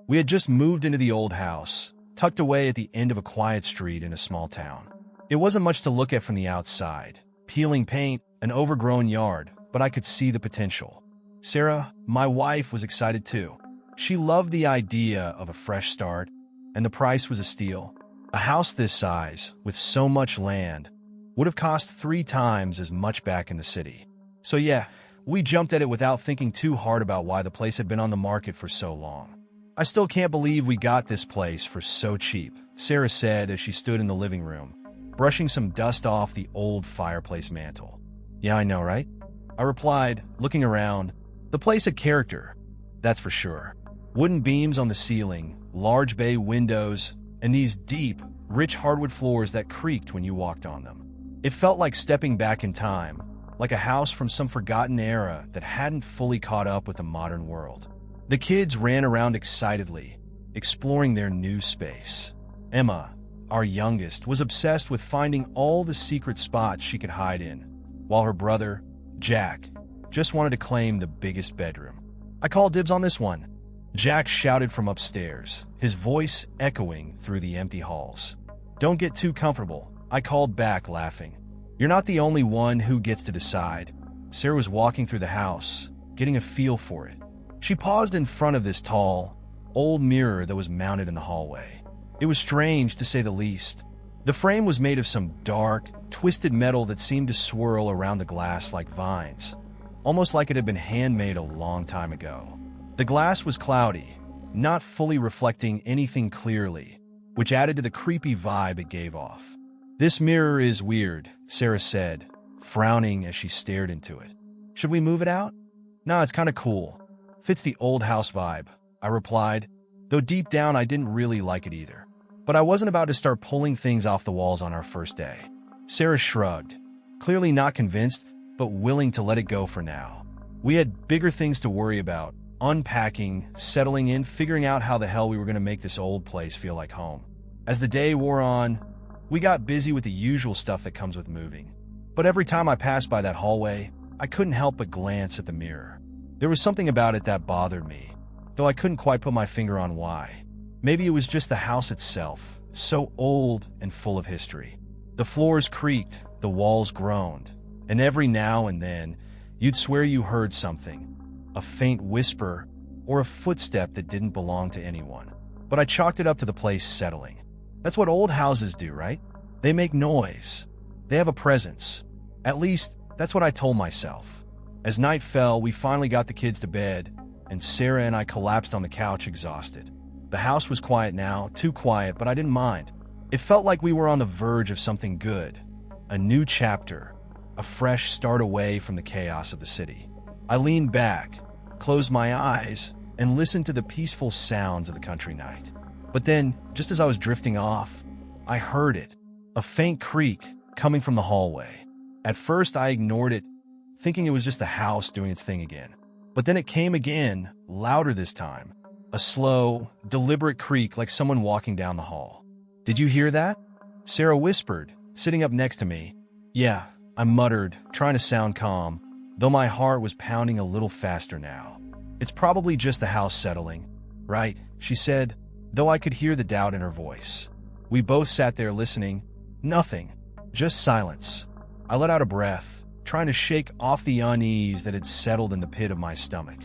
We had just moved into the old house, tucked away at the end of a quiet street in a small town. It wasn't much to look at from the outside. Peeling paint, an overgrown yard, but I could see the potential. Sarah, my wife, was excited too. She loved the idea of a fresh start, and the price was a steal. A house this size, with so much land, would have cost 3 times as much back in the city. So yeah, we jumped at it without thinking too hard about why the place had been on the market for so long. I still can't believe we got this place for so cheap, Sarah said as she stood in the living room, brushing some dust off the old fireplace mantel. Yeah, I know, right? I replied, looking around. The place had character, that's for sure. Wooden beams on the ceiling, large bay windows, and these deep, rich hardwood floors that creaked when you walked on them. It felt like stepping back in time, like a house from some forgotten era that hadn't fully caught up with the modern world. The kids ran around excitedly, exploring their new space. Emma, our youngest, was obsessed with finding all the secret spots she could hide in, while her brother, Jack, just wanted to claim the biggest bedroom. I call dibs on this one, Jack shouted from upstairs, his voice echoing through the empty halls. Don't get too comfortable, I called back, laughing. You're not the only one who gets to decide. Sarah was walking through the house, getting a feel for it. She paused in front of this tall, old mirror that was mounted in the hallway. It was strange, to say the least. The frame was made of some dark, twisted metal that seemed to swirl around the glass like vines, almost like it had been handmade a long time ago. The glass was cloudy, not fully reflecting anything clearly, which added to the creepy vibe it gave off. This mirror is weird, Sarah said, frowning as she stared into it. Should we move it out? Nah, it's kind of cool. Fits the old house vibe, I replied, though deep down I didn't really like it either. But I wasn't about to start pulling things off the walls on our first day. Sarah shrugged, clearly not convinced, but willing to let it go for now. We had bigger things to worry about, unpacking, settling in, figuring out how the hell we were going to make this old place feel like home. As the day wore on, we got busy with the usual stuff that comes with moving. But every time I passed by that hallway, I couldn't help but glance at the mirror. There was something about it that bothered me, though I couldn't quite put my finger on why. Maybe it was just the house itself, so old and full of history. The floors creaked, the walls groaned, and every now and then, you'd swear you heard something, a faint whisper or a footstep that didn't belong to anyone. But I chalked it up to the place settling. That's what old houses do, right? They make noise. They have a presence. At least, that's what I told myself. As night fell, we finally got the kids to bed, and Sarah and I collapsed on the couch exhausted. The house was quiet now, too quiet, but I didn't mind. It felt like we were on the verge of something good, a new chapter, a fresh start away from the chaos of the city. I leaned back, closed my eyes, and listened to the peaceful sounds of the country night. But then, just as I was drifting off, I heard it, a faint creak coming from the hallway. At first, I ignored it, thinking it was just the house doing its thing again. But then it came again, louder this time. A slow, deliberate creak like someone walking down the hall. Did you hear that? Sarah whispered, sitting up next to me. Yeah, I muttered, trying to sound calm, though my heart was pounding a little faster now. It's probably just the house settling, right? She said, though I could hear the doubt in her voice. We both sat there listening. Nothing. Just silence. I let out a breath, trying to shake off the unease that had settled in the pit of my stomach.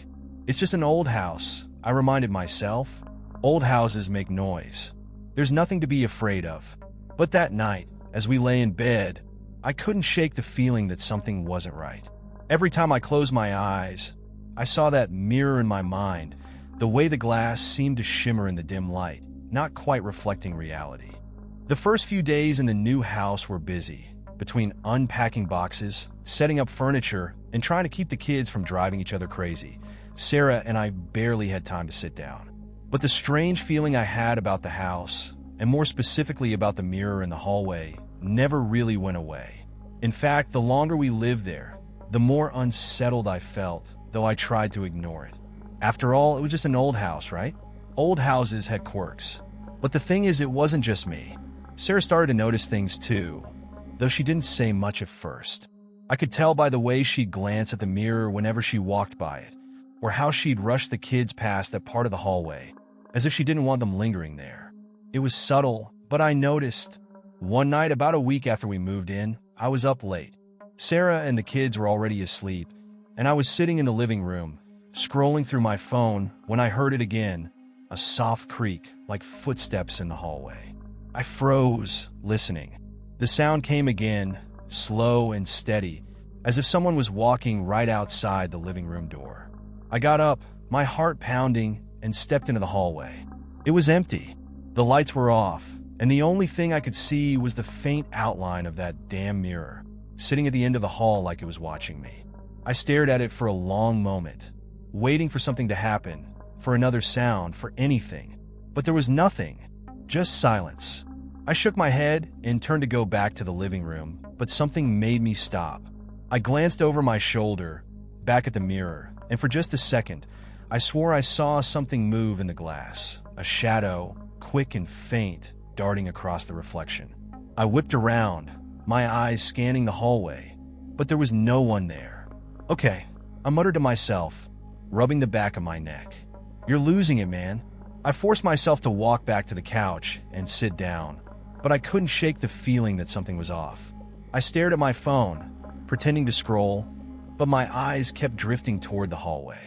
It's just an old house, I reminded myself. Old houses make noise. There's nothing to be afraid of. But that night, as we lay in bed, I couldn't shake the feeling that something wasn't right. Every time I closed my eyes, I saw that mirror in my mind, the way the glass seemed to shimmer in the dim light, not quite reflecting reality. The first few days in the new house were busy. Between unpacking boxes, setting up furniture, and trying to keep the kids from driving each other crazy, Sarah and I barely had time to sit down. But the strange feeling I had about the house, and more specifically about the mirror in the hallway, never really went away. In fact, the longer we lived there, the more unsettled I felt, though I tried to ignore it. After all, it was just an old house, right? Old houses had quirks. But the thing is, it wasn't just me. Sarah started to notice things too, though she didn't say much at first. I could tell by the way she'd glance at the mirror whenever she walked by it, or how she'd rush the kids past that part of the hallway, as if she didn't want them lingering there. It was subtle, but I noticed. One night, about a week after we moved in, I was up late. Sarah and the kids were already asleep, and I was sitting in the living room, scrolling through my phone when I heard it again, a soft creak like footsteps in the hallway. I froze, listening. The sound came again, slow and steady, as if someone was walking right outside the living room door. I got up, my heart pounding, and stepped into the hallway. It was empty. The lights were off, and the only thing I could see was the faint outline of that damn mirror, sitting at the end of the hall like it was watching me. I stared at it for a long moment, waiting for something to happen, for another sound, for anything. But there was nothing, just silence. I shook my head and turned to go back to the living room, but something made me stop. I glanced over my shoulder, back at the mirror, and for just a second, I swore I saw something move in the glass, a shadow, quick and faint, darting across the reflection. I whipped around, my eyes scanning the hallway, but there was no one there. Okay, I muttered to myself, rubbing the back of my neck. You're losing it, man. I forced myself to walk back to the couch and sit down, but I couldn't shake the feeling that something was off. I stared at my phone, pretending to scroll, but my eyes kept drifting toward the hallway.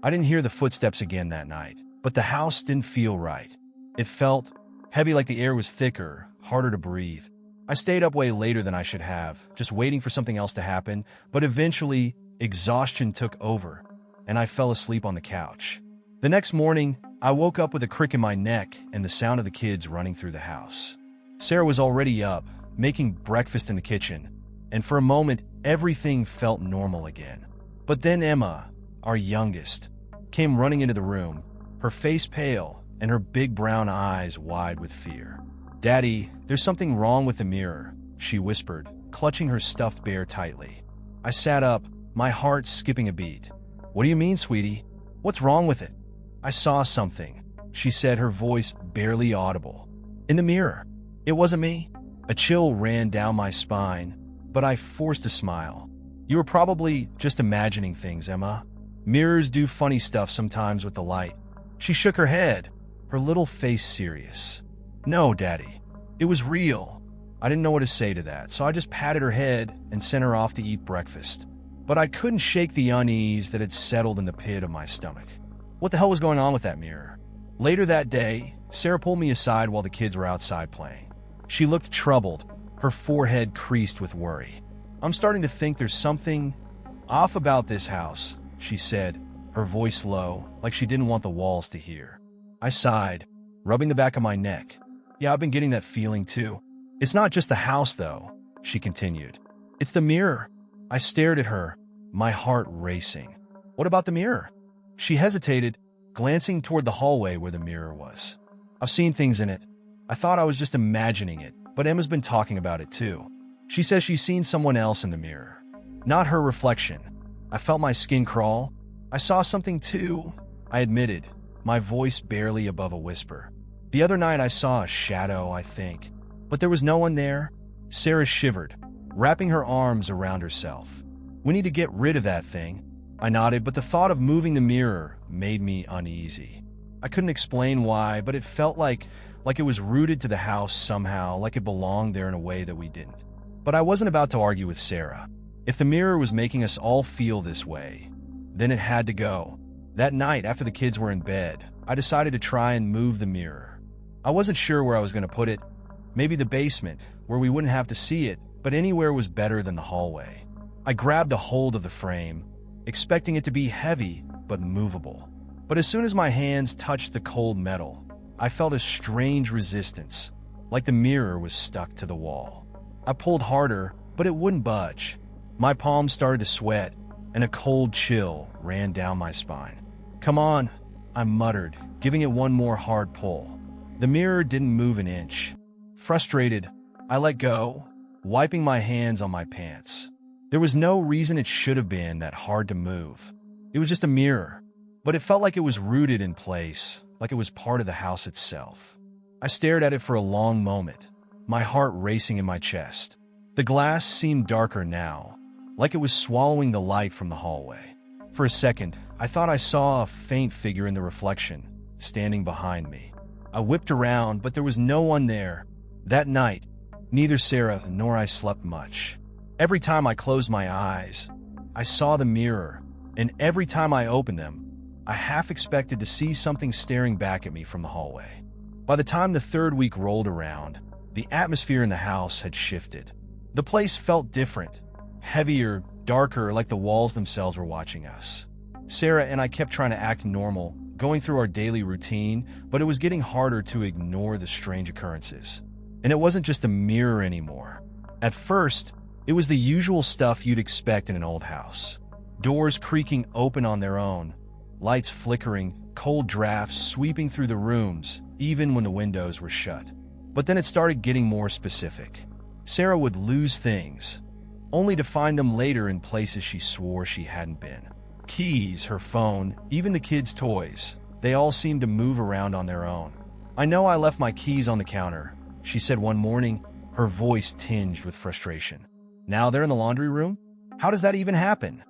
I didn't hear the footsteps again that night, but the house didn't feel right. It felt heavy, like the air was thicker, harder to breathe. I stayed up way later than I should have, just waiting for something else to happen, but eventually, exhaustion took over, and I fell asleep on the couch. The next morning, I woke up with a crick in my neck and the sound of the kids running through the house. Sarah was already up, making breakfast in the kitchen, and for a moment, everything felt normal again. But then Emma, our youngest, came running into the room, her face pale and her big brown eyes wide with fear. "Daddy, there's something wrong with the mirror," she whispered, clutching her stuffed bear tightly. I sat up, my heart skipping a beat. "What do you mean, sweetie? What's wrong with it?" "I saw something," she said, her voice barely audible. "In the mirror." It wasn't me. A chill ran down my spine, but I forced a smile. "You were probably just imagining things, Emma. Mirrors do funny stuff sometimes with the light." She shook her head, her little face serious. "No, Daddy. It was real." I didn't know what to say to that, so I just patted her head and sent her off to eat breakfast. But I couldn't shake the unease that had settled in the pit of my stomach. What the hell was going on with that mirror? Later that day, Sarah pulled me aside while the kids were outside playing. She looked troubled, her forehead creased with worry. "I'm starting to think there's something off about this house," she said, her voice low, like she didn't want the walls to hear. I sighed, rubbing the back of my neck. "Yeah, I've been getting that feeling too. It's not just the house, though," she continued. "It's the mirror." I stared at her, my heart racing. "What about the mirror?" She hesitated, glancing toward the hallway where the mirror was. "I've seen things in it. I thought I was just imagining it, but Emma's been talking about it too. She says she's seen someone else in the mirror. Not her reflection." I felt my skin crawl. "I saw something too," I admitted, my voice barely above a whisper. "The other night I saw a shadow, I think. But there was no one there." Sarah shivered, wrapping her arms around herself. "We need to get rid of that thing." I nodded, but the thought of moving the mirror made me uneasy. I couldn't explain why, but it felt like it was rooted to the house somehow, like it belonged there in a way that we didn't. But I wasn't about to argue with Sarah. If the mirror was making us all feel this way, then it had to go. That night, after the kids were in bed, I decided to try and move the mirror. I wasn't sure where I was going to put it. Maybe the basement, where we wouldn't have to see it, but anywhere was better than the hallway. I grabbed a hold of the frame, expecting it to be heavy but movable. But as soon as my hands touched the cold metal, I felt a strange resistance, like the mirror was stuck to the wall. I pulled harder, but it wouldn't budge. My palms started to sweat, and a cold chill ran down my spine. "Come on," I muttered, giving it one more hard pull. The mirror didn't move an inch. Frustrated, I let go, wiping my hands on my pants. There was no reason it should have been that hard to move. It was just a mirror, but it felt like it was rooted in place, like it was part of the house itself. I stared at it for a long moment, my heart racing in my chest. The glass seemed darker now, like it was swallowing the light from the hallway. For a second, I thought I saw a faint figure in the reflection, standing behind me. I whipped around, but there was no one there. That night, neither Sarah nor I slept much. Every time I closed my eyes, I saw the mirror, and every time I opened them, I half expected to see something staring back at me from the hallway. By the time the third week rolled around, the atmosphere in the house had shifted. The place felt different, heavier, darker, like the walls themselves were watching us. Sarah and I kept trying to act normal, going through our daily routine, but it was getting harder to ignore the strange occurrences. And it wasn't just a mirror anymore. At first, it was the usual stuff you'd expect in an old house. Doors creaking open on their own, lights flickering, cold drafts sweeping through the rooms, even when the windows were shut. But then it started getting more specific. Sarah would lose things, only to find them later in places she swore she hadn't been. Keys, her phone, even the kids' toys, they all seemed to move around on their own. "I know I left my keys on the counter," she said one morning, her voice tinged with frustration. "Now they're in the laundry room? How does that even happen?"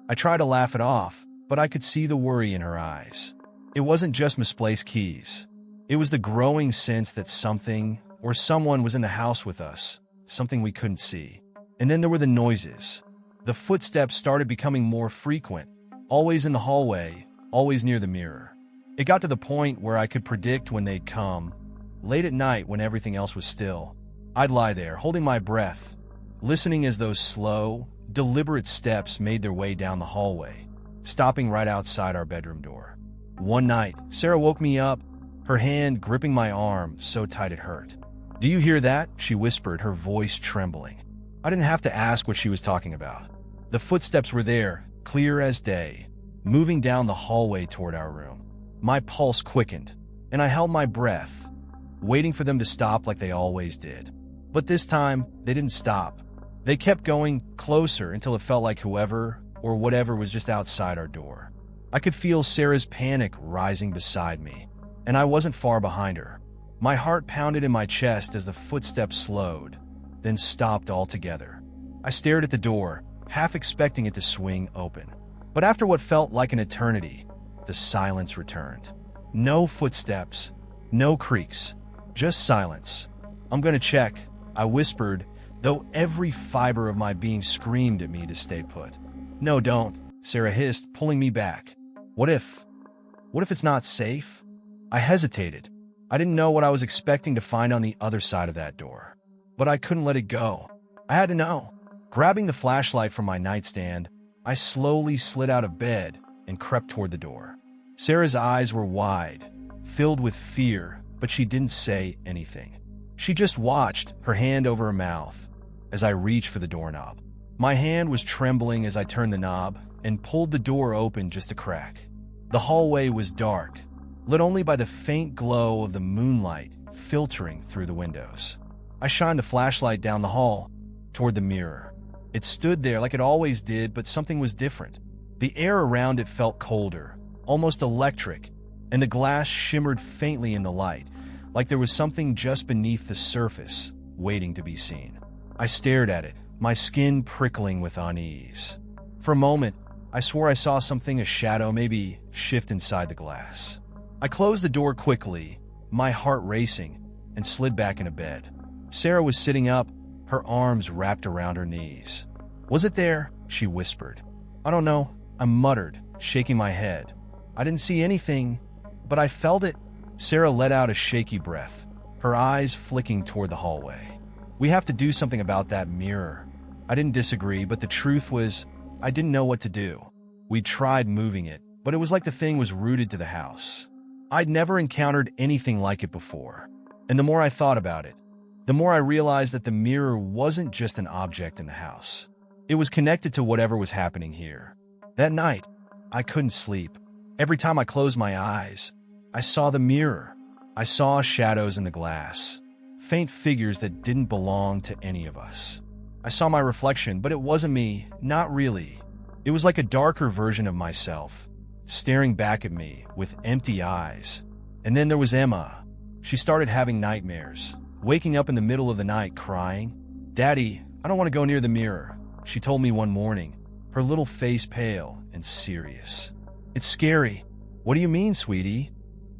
I tried to laugh it off, but I could see the worry in her eyes. It wasn't just misplaced keys. It was the growing sense that something or someone was in the house with us, something we couldn't see. And then there were the noises. The footsteps started becoming more frequent, always in the hallway, always near the mirror. It got to the point where I could predict when they'd come. Late at night, when everything else was still, I'd lie there, holding my breath, listening as those slow, deliberate steps made their way down the hallway, stopping right outside our bedroom door. One night, Sarah woke me up, her hand gripping my arm so tight it hurt. "Do you hear that?" she whispered, her voice trembling. I didn't have to ask what she was talking about. The footsteps were there, clear as day, moving down the hallway toward our room. My pulse quickened, and I held my breath, waiting for them to stop like they always did. But this time, they didn't stop. They kept going closer until it felt like whoever or whatever was just outside our door. I could feel Sarah's panic rising beside me, and I wasn't far behind her. My heart pounded in my chest as the footsteps slowed, then stopped altogether. I stared at the door, half expecting it to swing open. But after what felt like an eternity, the silence returned. No footsteps, no creaks, just silence. "I'm gonna check," I whispered, though every fiber of my being screamed at me to stay put. "No, don't," Sarah hissed, pulling me back. What if it's not safe?" I hesitated. I didn't know what I was expecting to find on the other side of that door. But I couldn't let it go. I had to know. Grabbing the flashlight from my nightstand, I slowly slid out of bed and crept toward the door. Sarah's eyes were wide, filled with fear, but she didn't say anything. She just watched, her hand over her mouth, as I reached for the doorknob. My hand was trembling as I turned the knob and pulled the door open just a crack. The hallway was dark, lit only by the faint glow of the moonlight filtering through the windows. I shined the flashlight down the hall, toward the mirror. It stood there like it always did, but something was different. The air around it felt colder, almost electric, and the glass shimmered faintly in the light, like there was something just beneath the surface, waiting to be seen. I stared at it, my skin prickling with unease. For a moment, I swore I saw something, a shadow, maybe, shift inside the glass. I closed the door quickly, my heart racing, and slid back into bed. Sarah was sitting up, her arms wrapped around her knees. "Was it there?" she whispered. "I don't know," I muttered, shaking my head. "I didn't see anything, but I felt it." Sarah let out a shaky breath, her eyes flicking toward the hallway. "We have to do something about that mirror." I didn't disagree, but the truth was, I didn't know what to do. We tried moving it, but it was like the thing was rooted to the house. I'd never encountered anything like it before, and the more I thought about it, the more I realized that the mirror wasn't just an object in the house. It was connected to whatever was happening here. That night, I couldn't sleep. Every time I closed my eyes, I saw the mirror. I saw shadows in the glass, faint figures that didn't belong to any of us. I saw my reflection, but it wasn't me, not really. It was like a darker version of myself, staring back at me with empty eyes. And then there was Emma. She started having nightmares, waking up in the middle of the night crying. "Daddy, I don't want to go near the mirror," she told me one morning, her little face pale and serious. "It's scary." "What do you mean, sweetie?"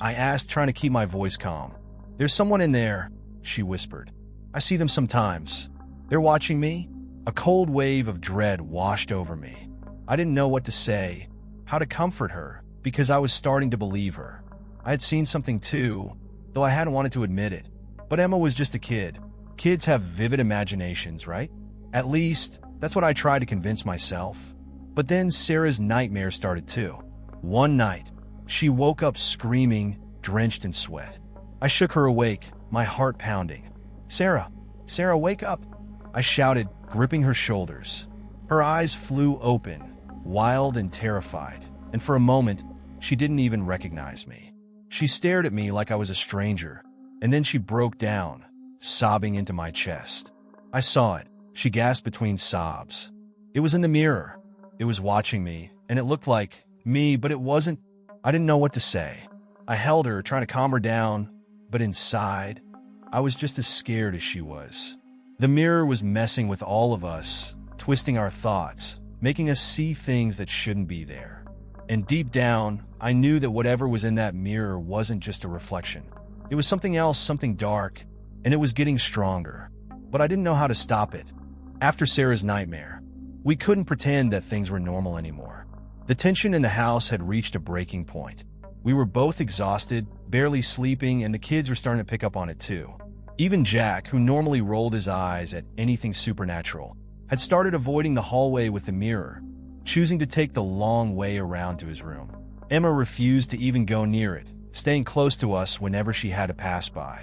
I asked, trying to keep my voice calm. "There's someone in there," she whispered. "I see them sometimes. They're watching me." A cold wave of dread washed over me. I didn't know what to say, how to comfort her, because I was starting to believe her. I had seen something too, though I hadn't wanted to admit it. But Emma was just a kid. Kids have vivid imaginations, right? At least, that's what I tried to convince myself. But then Sarah's nightmare started too. One night, she woke up screaming, drenched in sweat. I shook her awake, my heart pounding. Sarah, wake up!" I shouted, gripping her shoulders. Her eyes flew open, wild and terrified, and for a moment, she didn't even recognize me. She stared at me like I was a stranger, and then she broke down, sobbing into my chest. I saw it. She gasped between sobs. It was in the mirror. It was watching me, and it looked like me, but it wasn't. I didn't know what to say. I held her, trying to calm her down, but inside, I was just as scared as she was. The mirror was messing with all of us, twisting our thoughts, making us see things that shouldn't be there. And deep down, I knew that whatever was in that mirror wasn't just a reflection. It was something else, something dark, and it was getting stronger. But I didn't know how to stop it. After Sarah's nightmare, we couldn't pretend that things were normal anymore. The tension in the house had reached a breaking point. We were both exhausted, barely sleeping, and the kids were starting to pick up on it too. Even Jack, who normally rolled his eyes at anything supernatural, had started avoiding the hallway with the mirror, choosing to take the long way around to his room. Emma refused to even go near it, staying close to us whenever she had to pass by.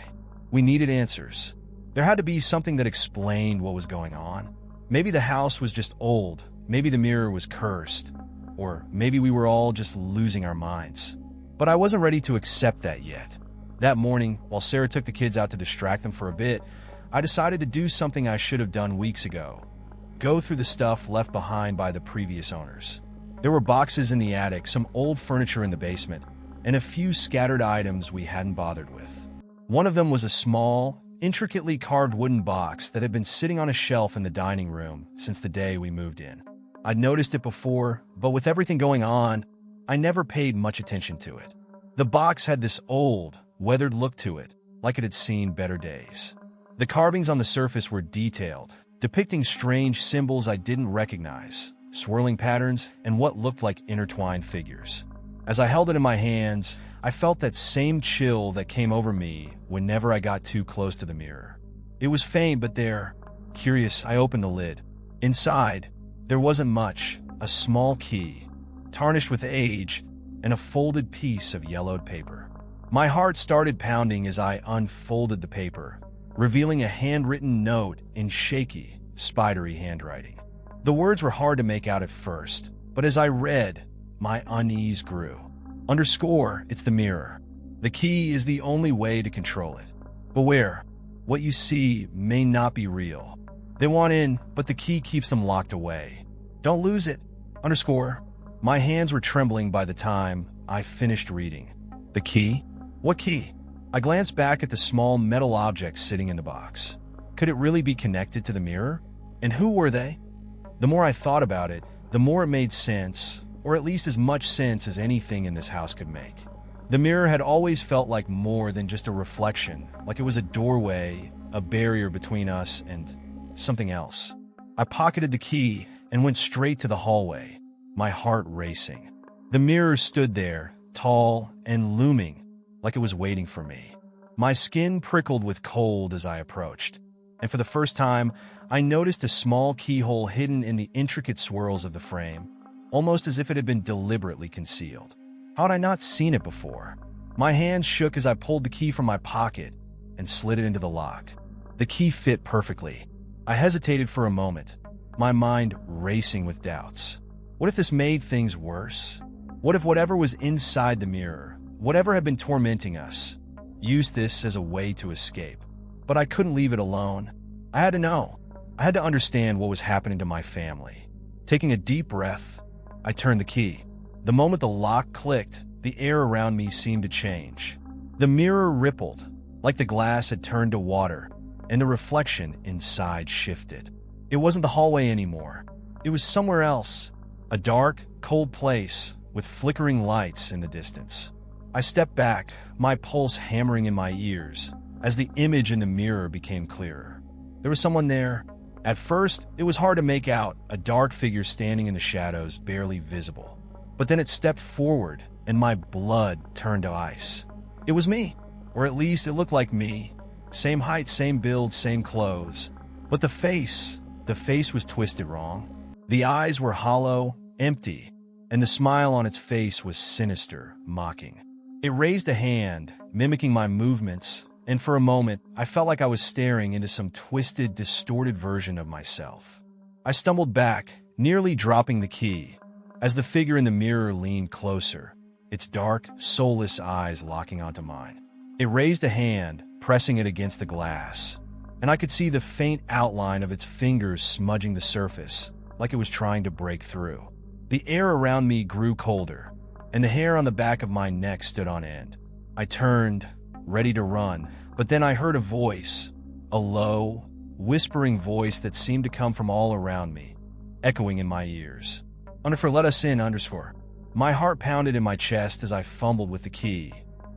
We needed answers. There had to be something that explained what was going on. Maybe the house was just old, maybe the mirror was cursed, or maybe we were all just losing our minds. But I wasn't ready to accept that yet. That morning, while Sarah took the kids out to distract them for a bit, I decided to do something I should have done weeks ago. Go through the stuff left behind by the previous owners. There were boxes in the attic, some old furniture in the basement, and a few scattered items we hadn't bothered with. One of them was a small, intricately carved wooden box that had been sitting on a shelf in the dining room since the day we moved in. I'd noticed it before, but with everything going on, I never paid much attention to it. The box had this old, weathered look to it, like it had seen better days. The carvings on the surface were detailed, depicting strange symbols I didn't recognize, swirling patterns, and what looked like intertwined figures. As I held it in my hands, I felt that same chill that came over me whenever I got too close to the mirror. It was faint, but there. Curious, I opened the lid. Inside, there wasn't much: a small key, tarnished with age, and a folded piece of yellowed paper. My heart started pounding as I unfolded the paper, revealing a handwritten note in shaky, spidery handwriting. The words were hard to make out at first, but as I read, my unease grew. Underscore, it's the mirror. The key is the only way to control it. Beware, what you see may not be real. They want in, but the key keeps them locked away. Don't lose it. Underscore. My hands were trembling by the time I finished reading. The key? What key? I glanced back at the small metal objects sitting in the box. Could it really be connected to the mirror? And who were they? The more I thought about it, the more it made sense, or at least as much sense as anything in this house could make. The mirror had always felt like more than just a reflection, like it was a doorway, a barrier between us and something else. I pocketed the key and went straight to the hallway, my heart racing. The mirror stood there, tall and looming, like it was waiting for me. My skin prickled with cold as I approached, and for the first time, I noticed a small keyhole hidden in the intricate swirls of the frame, almost as if it had been deliberately concealed. How had I not seen it before? My hands shook as I pulled the key from my pocket and slid it into the lock. The key fit perfectly. I hesitated for a moment, my mind racing with doubts. What if this made things worse? What if whatever was inside the mirror, whatever had been tormenting us, used this as a way to escape? But I couldn't leave it alone. I had to know. I had to understand what was happening to my family. Taking a deep breath, I turned the key. The moment the lock clicked, the air around me seemed to change. The mirror rippled, like the glass had turned to water, and the reflection inside shifted. It wasn't the hallway anymore. It was somewhere else, a dark, cold place with flickering lights in the distance. I stepped back, my pulse hammering in my ears, as the image in the mirror became clearer. There was someone there. At first, it was hard to make out, a dark figure standing in the shadows, barely visible. But then it stepped forward, and my blood turned to ice. It was me, or at least it looked like me. Same height, same build, same clothes. But the face was twisted wrong. The eyes were hollow, empty, and the smile on its face was sinister, mocking. It raised a hand, mimicking my movements, and for a moment, I felt like I was staring into some twisted, distorted version of myself. I stumbled back, nearly dropping the key, as the figure in the mirror leaned closer, its dark, soulless eyes locking onto mine. It raised a hand, pressing it against the glass, and I could see the faint outline of its fingers smudging the surface, like it was trying to break through. The air around me grew colder, and the hair on the back of my neck stood on end. I turned, ready to run, but then I heard a voice, a low, whispering voice that seemed to come from all around me, echoing in my ears. Let us in, _. My heart pounded in my chest as I fumbled with the key,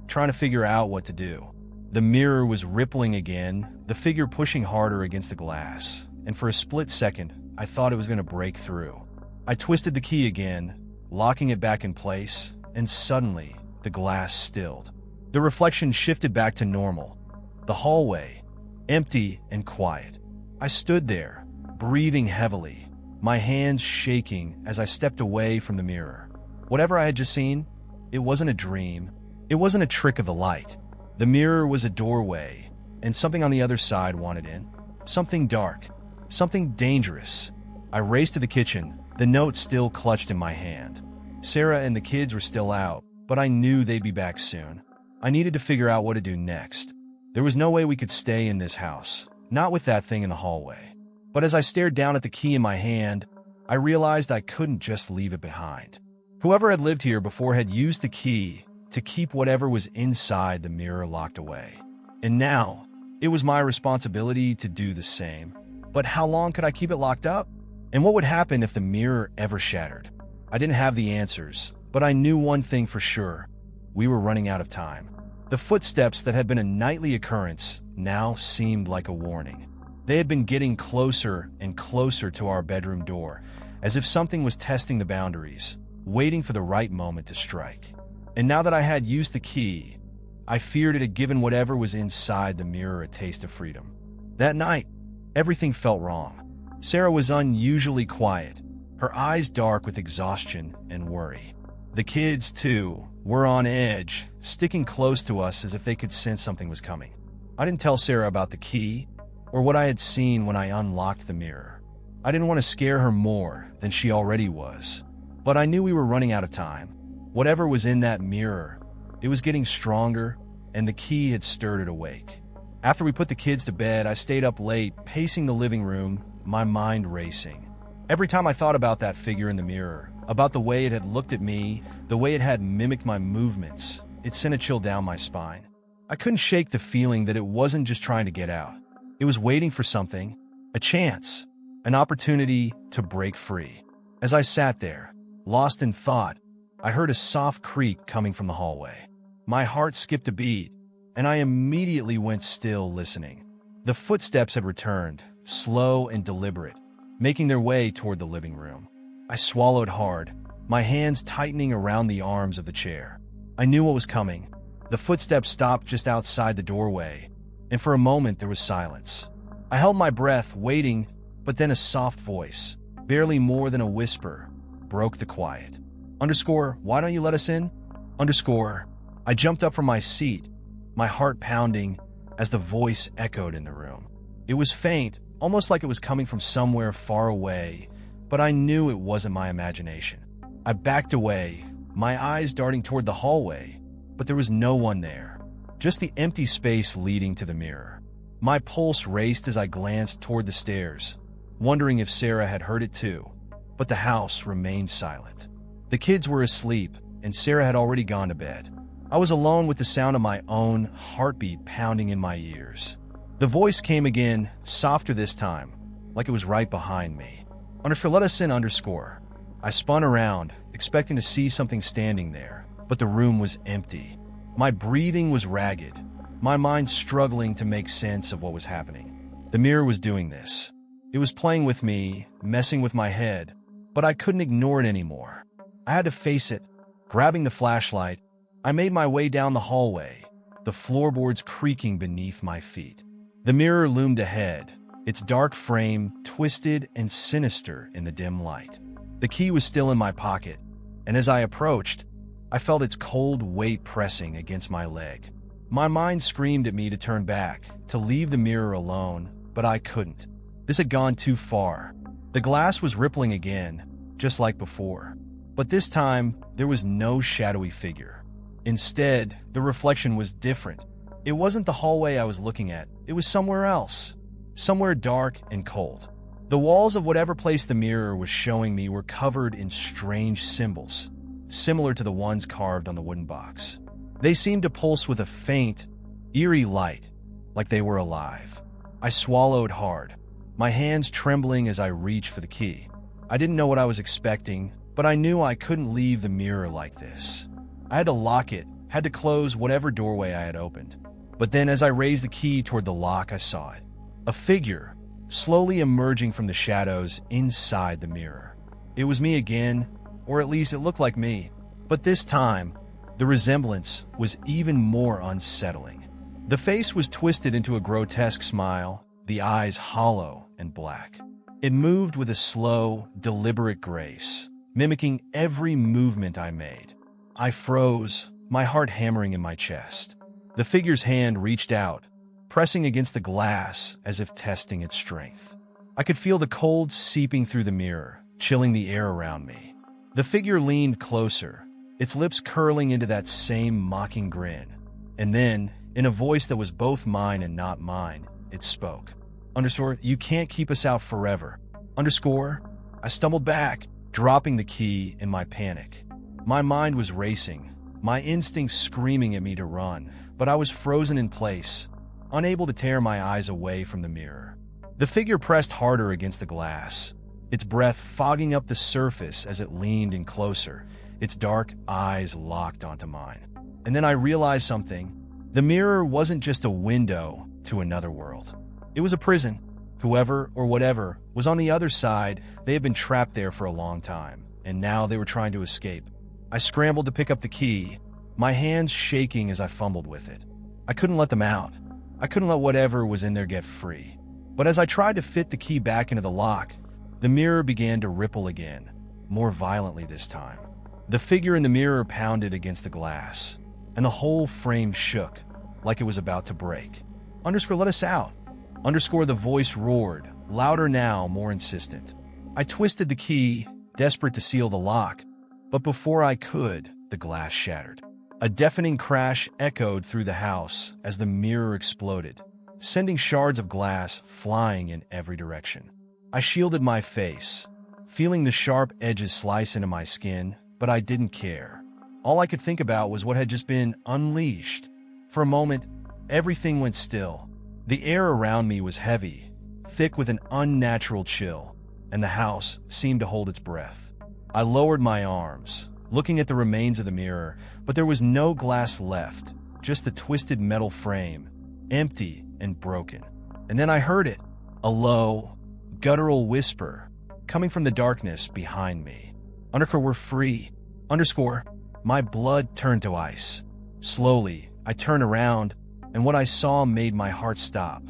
trying to figure out what to do. The mirror was rippling again, the figure pushing harder against the glass, and for a split second, I thought it was going to break through. I twisted the key again, locking it back in place, and suddenly, the glass stilled. The reflection shifted back to normal. The hallway, empty and quiet. I stood there, breathing heavily, my hands shaking as I stepped away from the mirror. Whatever I had just seen, it wasn't a dream. It wasn't a trick of the light. The mirror was a doorway, and something on the other side wanted in. Something dark, something dangerous. I raced to the kitchen, the note still clutched in my hand. Sarah and the kids were still out, but I knew they'd be back soon. I needed to figure out what to do next. There was no way we could stay in this house, not with that thing in the hallway. But as I stared down at the key in my hand, I realized I couldn't just leave it behind. Whoever had lived here before had used the key to keep whatever was inside the mirror locked away. And now, it was my responsibility to do the same. But how long could I keep it locked up? And what would happen if the mirror ever shattered? I didn't have the answers, but I knew one thing for sure. We were running out of time. The footsteps that had been a nightly occurrence now seemed like a warning. They had been getting closer and closer to our bedroom door, as if something was testing the boundaries, waiting for the right moment to strike. And now that I had used the key, I feared it had given whatever was inside the mirror a taste of freedom. That night, everything felt wrong. Sarah was unusually quiet, her eyes dark with exhaustion and worry. The kids, too, were on edge, sticking close to us as if they could sense something was coming. I didn't tell Sarah about the key or what I had seen when I unlocked the mirror. I didn't want to scare her more than she already was, but I knew we were running out of time. Whatever was in that mirror, it was getting stronger, and the key had stirred it awake. After we put the kids to bed, I stayed up late, pacing the living room, my mind racing. Every time I thought about that figure in the mirror, about the way it had looked at me, the way it had mimicked my movements, it sent a chill down my spine. I couldn't shake the feeling that it wasn't just trying to get out. It was waiting for something, a chance, an opportunity to break free. As I sat there, lost in thought, I heard a soft creak coming from the hallway. My heart skipped a beat, and I immediately went still, listening. The footsteps had returned, slow and deliberate, making their way toward the living room. I swallowed hard, my hands tightening around the arms of the chair. I knew what was coming. The footsteps stopped just outside the doorway, and for a moment there was silence. I held my breath, waiting, but then a soft voice, barely more than a whisper, broke the quiet. Why don't you let us in? I jumped up from my seat, my heart pounding as the voice echoed in the room. It was faint, almost like it was coming from somewhere far away, but I knew it wasn't my imagination. I backed away, my eyes darting toward the hallway, but there was no one there, just the empty space leading to the mirror. My pulse raced as I glanced toward the stairs, wondering if Sarah had heard it too, but the house remained silent. The kids were asleep, and Sarah had already gone to bed. I was alone with the sound of my own heartbeat pounding in my ears. The voice came again, softer this time, like it was right behind me. Let us in, I spun around, expecting to see something standing there, but the room was empty. My breathing was ragged, my mind struggling to make sense of what was happening. The mirror was doing this. It was playing with me, messing with my head, but I couldn't ignore it anymore. I had to face it. Grabbing the flashlight, I made my way down the hallway, the floorboards creaking beneath my feet. The mirror loomed ahead, its dark frame twisted and sinister in the dim light. The key was still in my pocket, and as I approached, I felt its cold weight pressing against my leg. My mind screamed at me to turn back, to leave the mirror alone, but I couldn't. This had gone too far. The glass was rippling again, just like before. But this time, there was no shadowy figure. Instead, the reflection was different. It wasn't the hallway I was looking at. It was somewhere else. Somewhere dark and cold. The walls of whatever place the mirror was showing me were covered in strange symbols, similar to the ones carved on the wooden box. They seemed to pulse with a faint, eerie light, like they were alive. I swallowed hard, my hands trembling as I reached for the key. I didn't know what I was expecting, but I knew I couldn't leave the mirror like this. I had to lock it, had to close whatever doorway I had opened. But then as I raised the key toward the lock, I saw it. A figure, slowly emerging from the shadows inside the mirror. It was me again, or at least it looked like me. But this time, the resemblance was even more unsettling. The face was twisted into a grotesque smile, the eyes hollow and black. It moved with a slow, deliberate grace, mimicking every movement I made. I froze, my heart hammering in my chest. The figure's hand reached out, pressing against the glass as if testing its strength. I could feel the cold seeping through the mirror, chilling the air around me. The figure leaned closer, its lips curling into that same mocking grin. And then, in a voice that was both mine and not mine, it spoke. Underscore, you can't keep us out forever. Underscore, I stumbled back, dropping the key in my panic. My mind was racing, my instincts screaming at me to run, but I was frozen in place, unable to tear my eyes away from the mirror. The figure pressed harder against the glass, its breath fogging up the surface as it leaned in closer, its dark eyes locked onto mine. And then I realized something. The mirror wasn't just a window to another world. It was a prison. Whoever or whatever was on the other side, they had been trapped there for a long time, and now they were trying to escape. I scrambled to pick up the key, my hands shaking as I fumbled with it. I couldn't let them out. I couldn't let whatever was in there get free. But as I tried to fit the key back into the lock, the mirror began to ripple again, more violently this time. The figure in the mirror pounded against the glass, and the whole frame shook, like it was about to break. Underscore, let us out. Underscore, the voice roared, louder now, more insistent. I twisted the key, desperate to seal the lock, but before I could, the glass shattered. A deafening crash echoed through the house as the mirror exploded, sending shards of glass flying in every direction. I shielded my face, feeling the sharp edges slice into my skin, but I didn't care. All I could think about was what had just been unleashed. For a moment, everything went still. The air around me was heavy, thick with an unnatural chill, and the house seemed to hold its breath. I lowered my arms, looking at the remains of the mirror, but there was no glass left, just the twisted metal frame, empty and broken. And then I heard it, a low, guttural whisper, coming from the darkness behind me. Underscore, we're free. Underscore, my blood turned to ice. Slowly, I turned around, and what I saw made my heart stop.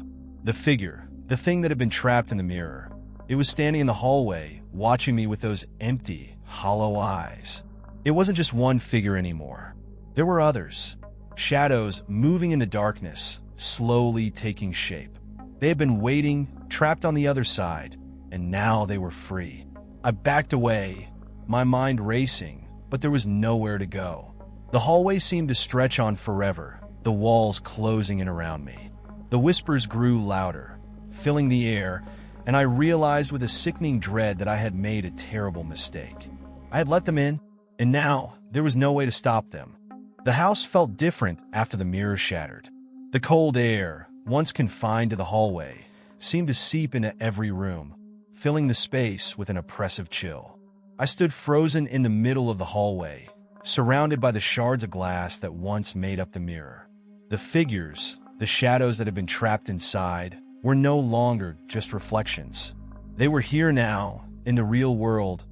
The figure, the thing that had been trapped in the mirror. It was standing in the hallway, watching me with those empty, hollow eyes. It wasn't just one figure anymore. There were others. Shadows moving in the darkness, slowly taking shape. They had been waiting, trapped on the other side, and now they were free. I backed away, my mind racing, but there was nowhere to go. The hallway seemed to stretch on forever, the walls closing in around me. The whispers grew louder, filling the air, and I realized with a sickening dread that I had made a terrible mistake. I had let them in, and now there was no way to stop them. The house felt different after the mirror shattered. The cold air, once confined to the hallway, seemed to seep into every room, filling the space with an oppressive chill. I stood frozen in the middle of the hallway, surrounded by the shards of glass that once made up the mirror. The figures, the shadows that had been trapped inside, were no longer just reflections. They were here now, in the real world,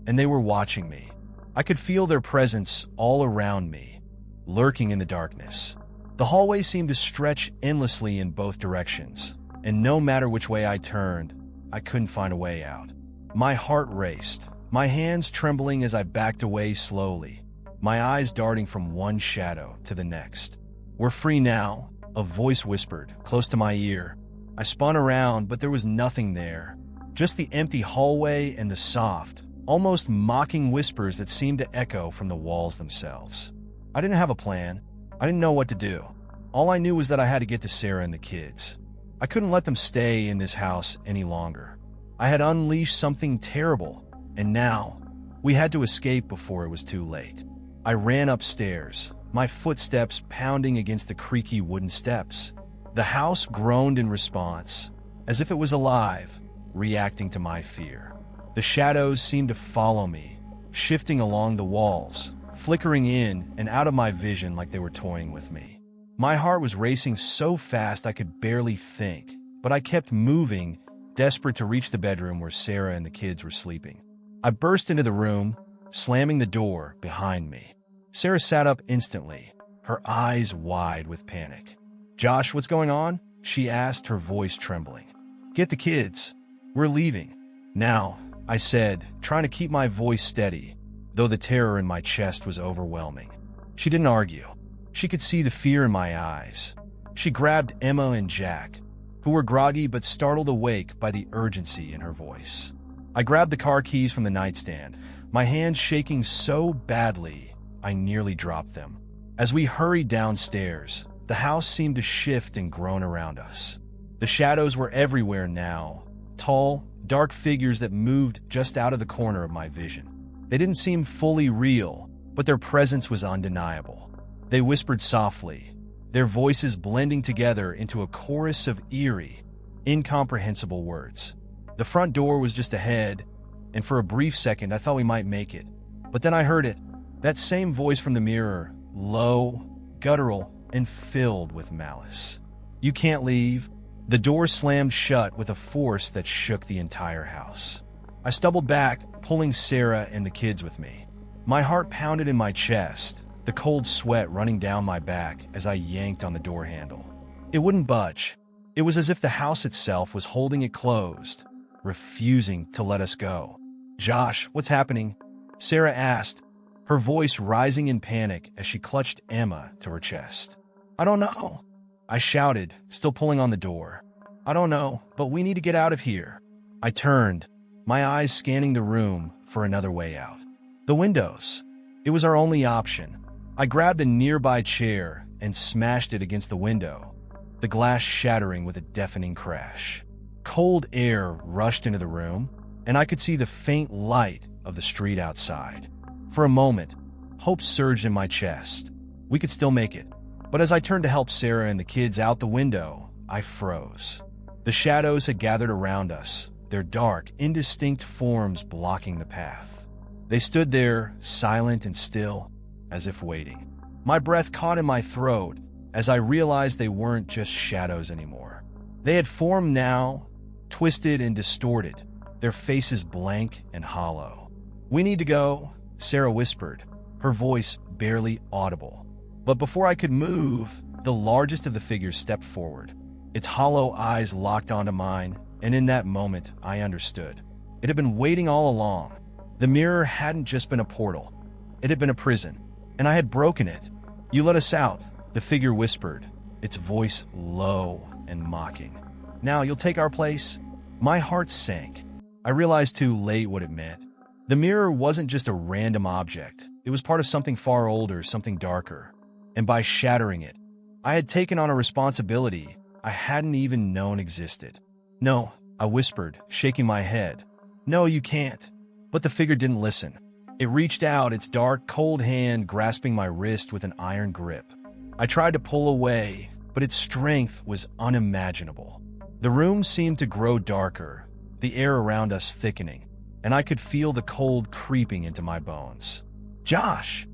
and they were watching me. I could feel their presence all around me, lurking in the darkness. The hallway seemed to stretch endlessly in both directions, and no matter which way I turned, I couldn't find a way out. My heart raced, my hands trembling as I backed away slowly, my eyes darting from one shadow to the next. "We're free now," a voice whispered, close to my ear. I spun around, but there was nothing there. Just the empty hallway and the soft, almost mocking whispers that seemed to echo from the walls themselves. I didn't have a plan. I didn't know what to do. All I knew was that I had to get to Sarah and the kids. I couldn't let them stay in this house any longer. I had unleashed something terrible, and now we had to escape before it was too late. I ran upstairs, my footsteps pounding against the creaky wooden steps. The house groaned in response, as if it was alive, reacting to my fear. The shadows seemed to follow me, shifting along the walls, flickering in and out of my vision like they were toying with me. My heart was racing so fast I could barely think, but I kept moving, desperate to reach the bedroom where Sarah and the kids were sleeping. I burst into the room, slamming the door behind me. Sarah sat up instantly, her eyes wide with panic. "Josh, what's going on?" she asked, her voice trembling. "Get the kids. We're leaving." "Now," I said, trying to keep my voice steady, though the terror in my chest was overwhelming. She didn't argue. She could see the fear in my eyes. She grabbed Emma and Jack, who were groggy but startled awake by the urgency in her voice. I grabbed the car keys from the nightstand, my hands shaking so badly I nearly dropped them. As we hurried downstairs, the house seemed to shift and groan around us. The shadows were everywhere now, tall, dark figures that moved just out of the corner of my vision. They didn't seem fully real, but their presence was undeniable. They whispered softly, their voices blending together into a chorus of eerie, incomprehensible words. The front door was just ahead, and for a brief second I thought we might make it. But then I heard it, that same voice from the mirror, low, guttural, and filled with malice. "You can't leave." The door slammed shut with a force that shook the entire house. I stumbled back, pulling Sarah and the kids with me. My heart pounded in my chest, the cold sweat running down my back as I yanked on the door handle. It wouldn't budge. It was as if the house itself was holding it closed, refusing to let us go. "Josh, what's happening?" Sarah asked, her voice rising in panic as she clutched Emma to her chest. "I don't know," I shouted, still pulling on the door. "I don't know, but we need to get out of here." I turned, my eyes scanning the room for another way out. The windows. It was our only option. I grabbed a nearby chair and smashed it against the window, the glass shattering with a deafening crash. Cold air rushed into the room, and I could see the faint light of the street outside. For a moment, hope surged in my chest. We could still make it. But as I turned to help Sarah and the kids out the window, I froze. The shadows had gathered around us, their dark, indistinct forms blocking the path. They stood there, silent and still, as if waiting. My breath caught in my throat as I realized they weren't just shadows anymore. They had formed now, twisted and distorted, their faces blank and hollow. "We need to go," Sarah whispered, her voice barely audible. But before I could move, the largest of the figures stepped forward. Its hollow eyes locked onto mine, and in that moment, I understood. It had been waiting all along. The mirror hadn't just been a portal. It had been a prison, and I had broken it. "You let us out," the figure whispered, its voice low and mocking. "Now you'll take our place?" My heart sank. I realized too late what it meant. The mirror wasn't just a random object. It was part of something far older, something darker. And by shattering it, I had taken on a responsibility I hadn't even known existed. "No," I whispered, shaking my head. "No, you can't." But the figure didn't listen. It reached out, its dark, cold hand grasping my wrist with an iron grip. I tried to pull away, but its strength was unimaginable. The room seemed to grow darker, the air around us thickening, and I could feel the cold creeping into my bones. "Josh!"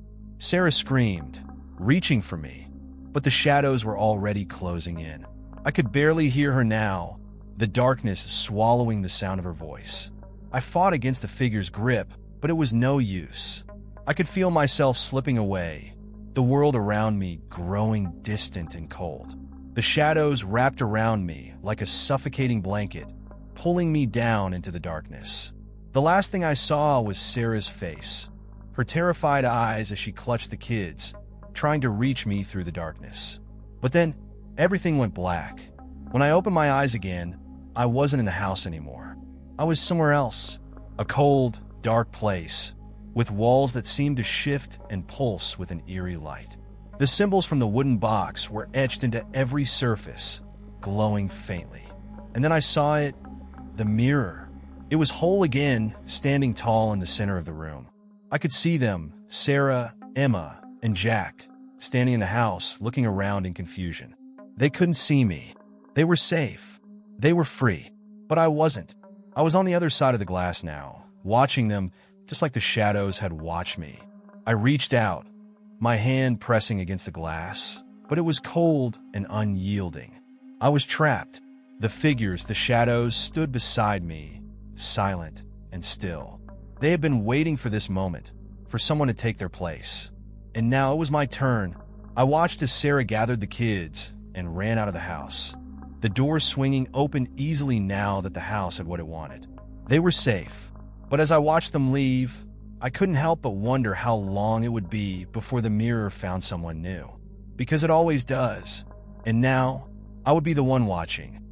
Sarah screamed, reaching for me, but the shadows were already closing in. I could barely hear her now, the darkness swallowing the sound of her voice. I fought against the figure's grip, but it was no use. I could feel myself slipping away, the world around me growing distant and cold. The shadows wrapped around me like a suffocating blanket, pulling me down into the darkness. The last thing I saw was Sarah's face, her terrified eyes as she clutched the kids, trying to reach me through the darkness. But then, everything went black. When I opened my eyes again, I wasn't in the house anymore. I was somewhere else, a cold, dark place, with walls that seemed to shift and pulse with an eerie light. The symbols from the wooden box were etched into every surface, glowing faintly. And then I saw it, the mirror. It was whole again, standing tall in the center of the room. I could see them, Sarah, Emma, and Jack, standing in the house, looking around in confusion. They couldn't see me. They were safe. They were free. But I wasn't. I was on the other side of the glass now, watching them just like the shadows had watched me. I reached out, my hand pressing against the glass, but it was cold and unyielding. I was trapped. The figures, the shadows, stood beside me, silent and still. They had been waiting for this moment, for someone to take their place. And now it was my turn. I watched as Sarah gathered the kids and ran out of the house. The doors swinging open easily now that the house had what it wanted. They were safe. But as I watched them leave, I couldn't help but wonder how long it would be before the mirror found someone new. Because it always does. And now, I would be the one watching,